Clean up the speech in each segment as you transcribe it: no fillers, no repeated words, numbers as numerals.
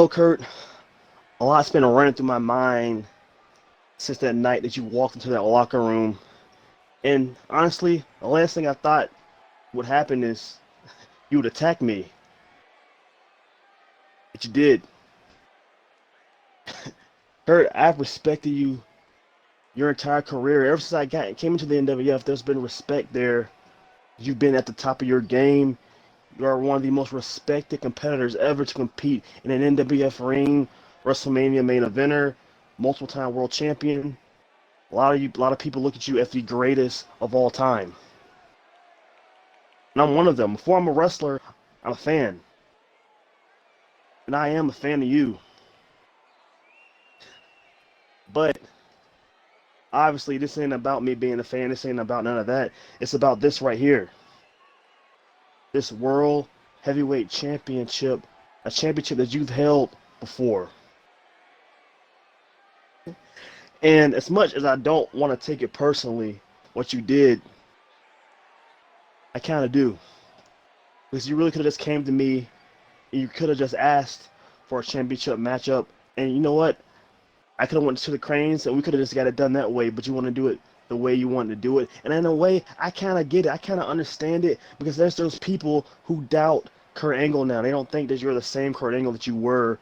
Kurt, a lot's been running through my mind since that night that you walked into that locker room. And honestly, the last thing I thought would happen is you would attack me. But you did. Kurt, I've respected you your entire career. Ever since came into the NWF, there's been respect there. You've been at the top of your game. You are one of the most respected competitors ever to compete in an NWF ring, WrestleMania main eventer, multiple time world champion. A lot of people look at you as the greatest of all time. And I'm one of them. Before I'm a wrestler, I'm a fan. And I am a fan of you. But obviously this ain't about me being a fan, this ain't about none of that. It's about this right here. This World Heavyweight Championship, a championship that you've held before. And as much as I don't want to take it personally, what you did, I kind of do. Because you really could have just came to me, and you could have just asked for a championship matchup, and you know what? I could have went to the Cranes, and we could have just got it done that way, but you want to do it the way you wanted to do it. And in a way, I kind of get it. I kind of understand it, because there's those people who doubt Kurt Angle now. They don't think that you're the same Kurt Angle that you were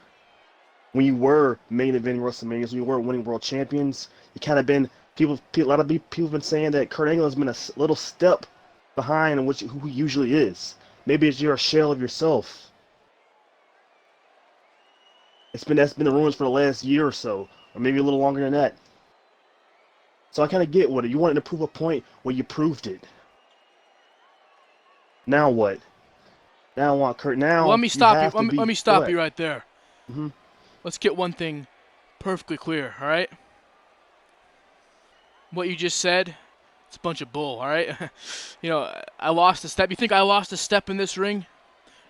when you were main eventing WrestleManias, when you were winning world champions. You kind of been, a lot of people have been saying that Kurt Angle has been a little step behind who he usually is. Maybe you're a shell of yourself. That's been the rumors for the last year or so, or maybe a little longer than that. So I kind of get what it. You wanted to prove a point, well, you proved it. Now what? Now I want Kurt. Now let me stop you. Let me stop you what? right there. Mm-hmm. Let's get one thing perfectly clear, all right? What you just said, it's a bunch of bull, all right? I lost a step. You think I lost a step in this ring?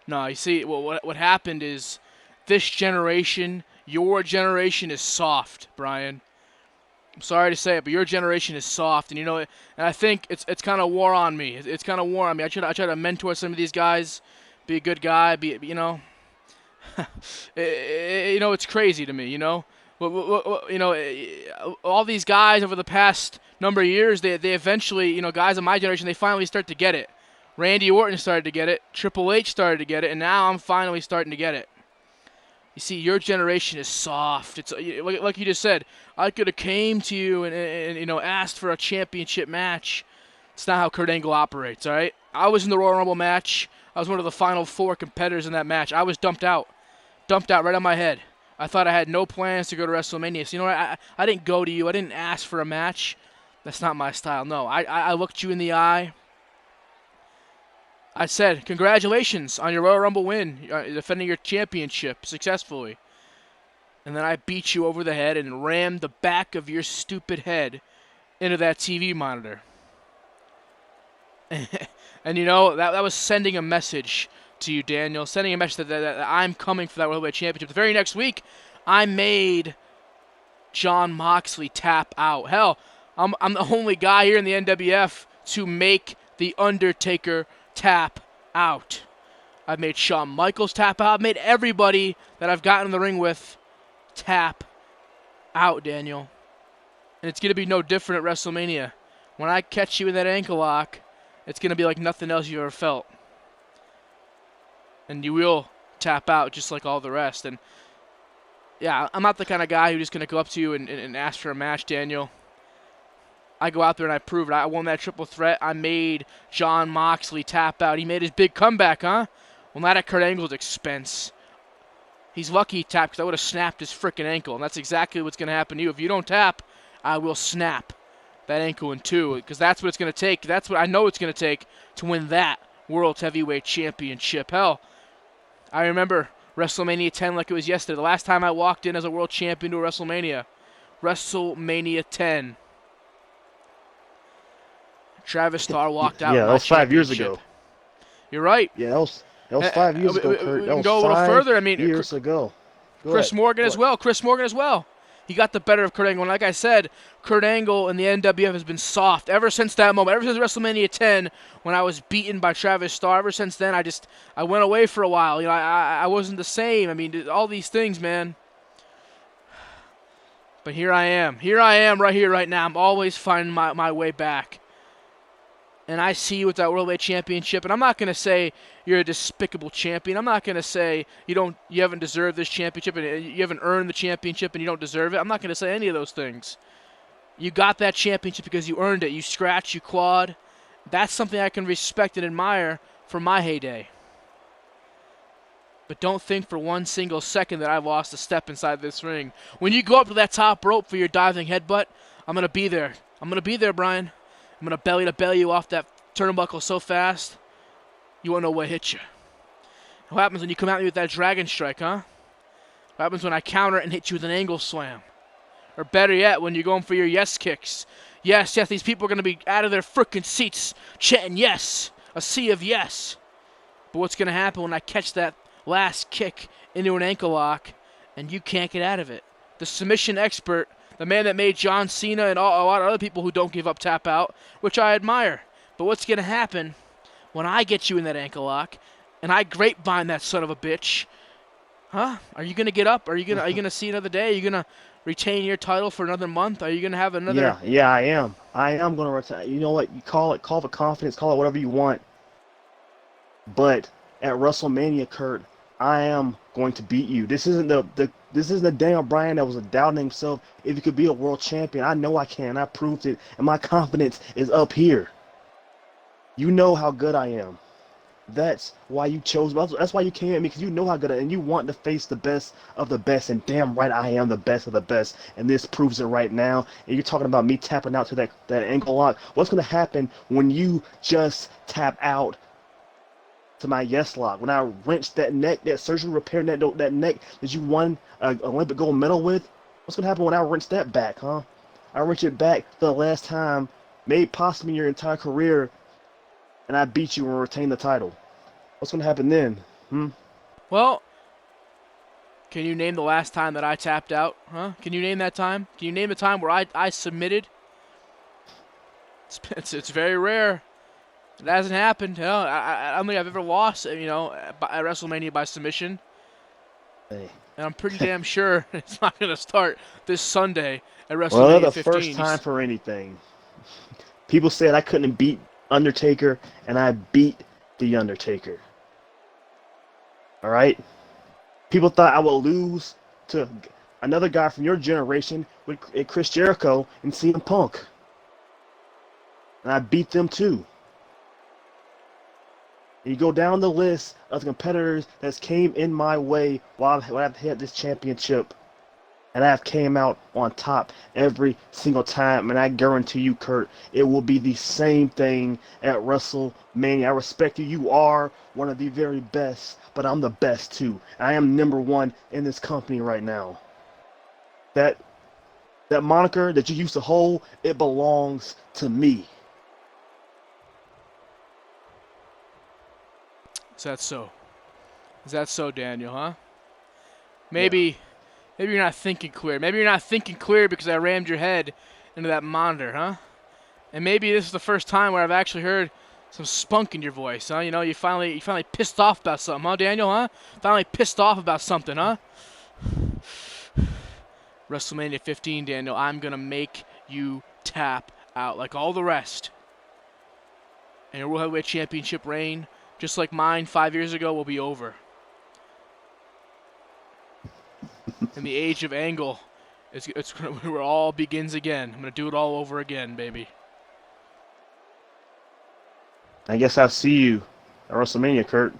No, you see, what happened is this generation, your generation is soft, Bryan. I'm sorry to say it, but your generation is soft, and and I think it's kind of wore on me. It's kind of wore on me. I try to mentor some of these guys, be a good guy, it's crazy to me, all these guys over the past number of years, they eventually, guys of my generation, they finally start to get it. Randy Orton started to get it, Triple H started to get it, and now I'm finally starting to get it. You see, your generation is soft. It's like you just said. I could have came to you and asked for a championship match. It's not how Kurt Angle operates. All right. I was in the Royal Rumble match. I was one of the final 4 competitors in that match. I was dumped out right on my head. I thought I had no plans to go to WrestleMania. So I didn't go to you. I didn't ask for a match. That's not my style. No, I looked you in the eye. I said, congratulations on your Royal Rumble win, defending your championship successfully. And then I beat you over the head and rammed the back of your stupid head into that TV monitor. And that was sending a message to you, Daniel, sending a message that I'm coming for that World Heavyweight Championship. The very next week, I made Jon Moxley tap out. Hell, I'm the only guy here in the NWF to make The Undertaker tap out. I've made Shawn Michaels tap out. I've made everybody that I've gotten in the ring with tap out, Daniel. And it's going to be no different at WrestleMania. When I catch you in that ankle lock, it's going to be like nothing else you've ever felt. And you will tap out just like all the rest. And yeah, I'm not the kind of guy who's just going to go up to you and ask for a match, Daniel. I go out there and I prove it. I won that triple threat. I made Jon Moxley tap out. He made his big comeback, huh? Well, not at Kurt Angle's expense. He's lucky he tapped because I would have snapped his freaking ankle. And that's exactly what's going to happen to you. If you don't tap, I will snap that ankle in 2 because that's what it's going to take. That's what I know it's going to take to win that World Heavyweight Championship. Hell, I remember WrestleMania 10 like it was yesterday. The last time I walked in as a world champion to a WrestleMania. WrestleMania 10. Travis Starr walked out. Yeah, that was 5 years ago. You're right. Yeah, that was 5 years ago, Kurt. We That can was go a little further. I mean, years ago. Chris Morgan as well. He got the better of Kurt Angle. And like I said, Kurt Angle and the NWF has been soft ever since that moment. Ever since WrestleMania 10, when I was beaten by Travis Starr. Ever since then, I went away for a while. You know, I wasn't the same. I mean, all these things, man. But here I am. Here I am right here, right now. I'm always finding my way back. And I see you with that World Heavyweight Championship, and I'm not going to say you're a despicable champion. I'm not going to say you haven't deserved this championship and you haven't earned the championship and you don't deserve it. I'm not going to say any of those things. You got that championship because you earned it. You scratched, you clawed. That's something I can respect and admire from my heyday. But don't think for one single second that I've lost a step inside this ring. When you go up to that top rope for your diving headbutt, I'm going to be there. I'm going to be there, Bryan. I'm going to belly-to-belly you off that turnbuckle so fast, you won't know what hit you. What happens when you come at me with that dragon strike, huh? What happens when I counter it and hit you with an angle slam? Or better yet, when you're going for your yes kicks. Yes, these people are going to be out of their frickin' seats chanting yes, a sea of yes. But what's going to happen when I catch that last kick into an ankle lock and you can't get out of it? The submission expert, the man that made John Cena and a lot of other people who don't give up tap out, which I admire. But what's going to happen when I get you in that ankle lock and I grapevine that son of a bitch? Huh? Are you going to get up? Are you going to see another day? Are you going to retain your title for another month? Are you going to have another... Yeah, I am. I am going to retain. You know what? You call it confidence, call it whatever you want. But at WrestleMania, Kurt, I am going to beat you. This isn't the Daniel Bryan that was doubting himself if he could be a world champion. I know I can. I proved it, and my confidence is up here. You know how good I am. That's why you chose. That's why you came at me, because you know how good I am, and you want to face the best of the best. And damn right, I am the best of the best, and this proves it right now. And you're talking about me tapping out to that ankle lock. What's going to happen when you just tap out to my yes lock? When I wrench that neck, that surgery repair neck that you won an Olympic gold medal with? What's going to happen when I wrench that back, huh? I wrench it back for the last time, maybe possibly your entire career, and I beat you and retain the title. What's going to happen then? Well, can you name the last time that I tapped out? Huh? Can you name that time? Can you name the time where I submitted? It's very rare. It hasn't happened. You know, I don't think I've ever lost, at WrestleMania by submission. Hey. And I'm pretty damn sure it's not going to start this Sunday at WrestleMania 15. Well, the first time for anything. People said I couldn't beat Undertaker, and I beat The Undertaker. All right? People thought I would lose to another guy from your generation with Chris Jericho and CM Punk. And I beat them too. And you go down the list of the competitors that came in my way while I've had this championship, and I've came out on top every single time. And I guarantee you, Kurt, it will be the same thing at WrestleMania. I respect you. You are one of the very best, but I'm the best too. I am number one in this company right now. That moniker that you used to hold, it belongs to me. Is that so? Is that so, Daniel, huh? Maybe you're not thinking clear. Maybe you're not thinking clear because I rammed your head into that monitor, huh? And maybe this is the first time where I've actually heard some spunk in your voice, huh? You know, you finally pissed off about something, huh, Daniel, huh? Finally pissed off about something, huh? WrestleMania 15, Daniel, I'm going to make you tap out like all the rest. And your World Heavyweight Championship reign, just like mine 5 years ago, will be over. And the age of Angle, it's where it all begins again. I'm going to do it all over again, baby. I guess I'll see you at WrestleMania, Kurt.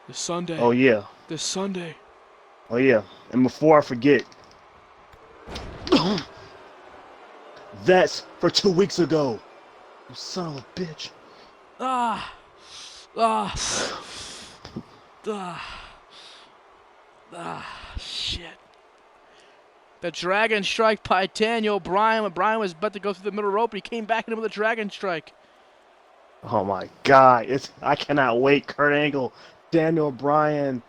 This Sunday. Oh, yeah. This Sunday. Oh, yeah. And before I forget, that's for 2 weeks ago. You son of a bitch. Shit. The Dragon Strike by Daniel Bryan. When Bryan was about to go through the middle rope, he came back in with a Dragon Strike. Oh my God! I cannot wait. Kurt Angle, Daniel Bryan,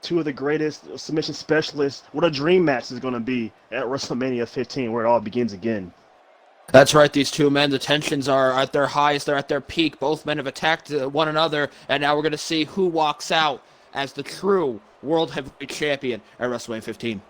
two of the greatest submission specialists. What a dream match is going to be at WrestleMania 15, where it all begins again. That's right, these two men, the tensions are at their highest, they're at their peak. Both men have attacked one another, and now we're going to see who walks out as the true World Heavyweight Champion at WrestleMania 15.